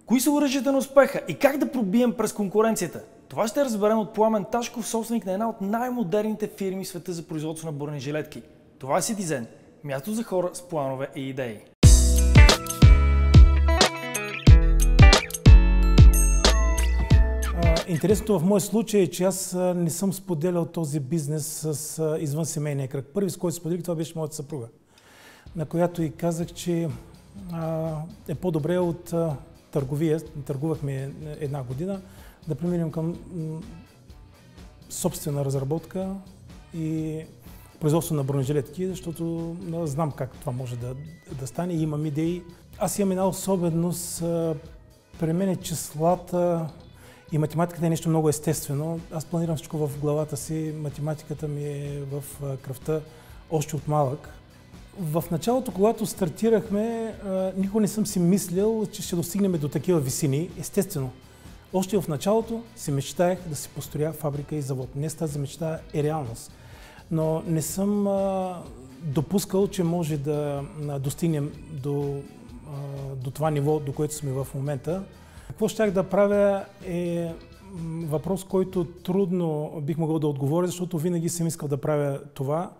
Кои са оръжията на успеха и как да пробием през конкуренцията? Това ще разберем от Пламен Ташков, собственик на една от най-модерните фирми в света за производство на бронежилетки. Това е Citizen, място за хора с планове и идеи. Интересното в моя случай е, че аз не съм споделял този бизнес с извън семейния кръг. Първи, с който споделих, това беше моята съпруга, на която и казах, че е по-добре от търговия, търгувахме една година, да преминем към собствена разработка и производство на бронежилетки, защото знам как това може да стане и имам идеи. Аз имам една особеност, при мен числата и математиката е нещо много естествено. Аз планирам всичко в главата си, математиката ми е в кръвта още от малък. В началото, когато стартирахме, никога не съм си мислил, че ще достигнем до такива висини. Естествено, още в началото си мечтаях да си построя фабрика и завод. Днес тази мечта е реалност. Но не съм допускал, че може да достигнем до това ниво, до което сме в момента. Какво щях да правя е въпрос, който трудно бих могъл да отговоря, защото винаги съм искал да правя това.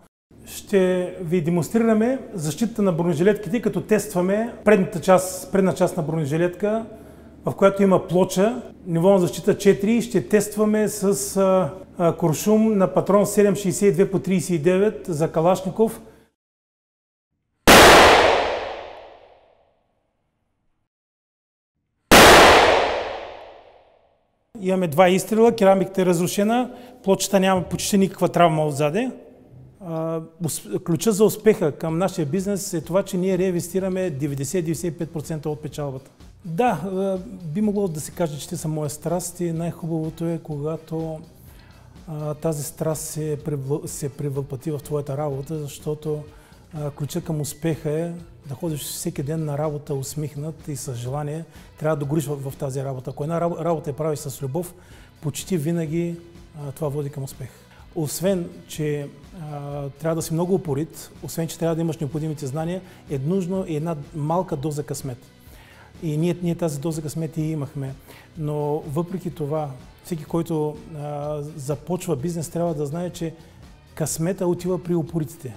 Ще ви демонстрираме защитата на бронежилетките, като тестваме предна част на бронежилетка, в която има плоча, ниво на защита 4. Ще тестваме с куршум на патрон 7,62 по 39 за Калашников. Имаме два изстрела, керамиката е разрушена, плочата няма почти никаква травма отзаде. Ключа за успеха към нашия бизнес е това, че ние реинвестираме 90-95% от печалбата. Да, би могло да се каже, че те са моя страст и най-хубавото е, когато тази страст се превъплъти в твоята работа, защото ключа към успеха е да ходиш всеки ден на работа усмихнат и с желание. Трябва да гориш в тази работа. Ако една работа я правиш с любов, почти винаги това води към успех. Освен, че трябва да си много упорит, освен, че трябва да имаш необходимите знания, е нужно и една малка доза късмет. И ние тази доза късмет и имахме. Но въпреки това, всеки, който започва бизнес, трябва да знае, че късмета отива при упоритите.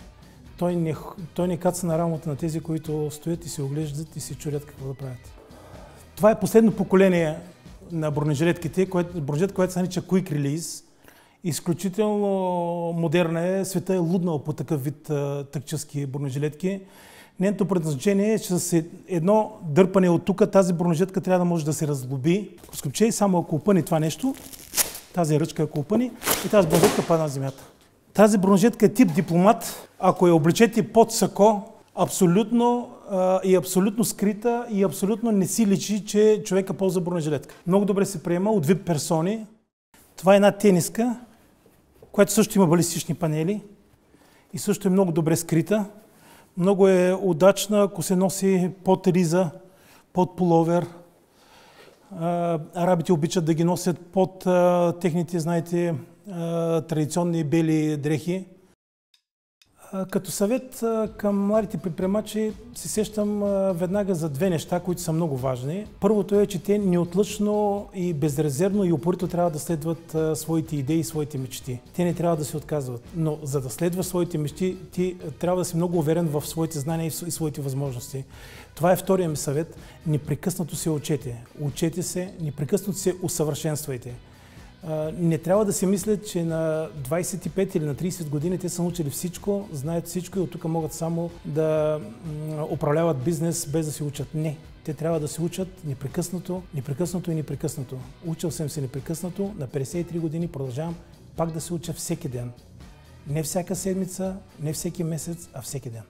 Той не каца на рамото на тези, които стоят и се оглеждат и се чудят какво да правят. Това е последно поколение на бронежилетките, бронежилетка, която се нарича Quick Release. Изключително модерна е, света е луднал по такъв вид тактически бронежилетки. Нейното предназначение е, че с едно дърпане от тук тази бронежилетка трябва да може да се разглоби. Скопче, само ако опъни това нещо, тази ръчка ако опъни и тази бронежилетка пада на земята. Тази бронежилетка е тип дипломат. Ако я облечете под сако, абсолютно скрита и абсолютно не си личи, че човека ползва бронежилетка. Много добре се приема от VIP персони. Това е една тениска, която също има балистични панели и също е много добре скрита. Много е удачна, ако се носи под риза, под пуловер. Арабите обичат да ги носят под техните, знаете, традиционни бели дрехи. Като съвет към младите предприемачи се сещам веднага за две неща, които са много важни. Първото е, че те неотлъчно и безрезервно и упорито трябва да следват своите идеи и своите мечти. Те не трябва да се отказват. Но за да следваш своите мечти, ти трябва да си много уверен в своите знания и своите възможности. Това е втория ми съвет. Непрекъснато се учете. Учете се, непрекъснато се усъвършенствайте. Не трябва да си мислят, че на 25 или на 30 години те са научили всичко, знаят всичко и от тук могат само да управляват бизнес без да се учат. Не, те трябва да се учат непрекъснато, непрекъснато и непрекъснато. Учил съм се непрекъснато, на 53 години продължавам пак да се уча всеки ден. Не всяка седмица, не всеки месец, а всеки ден.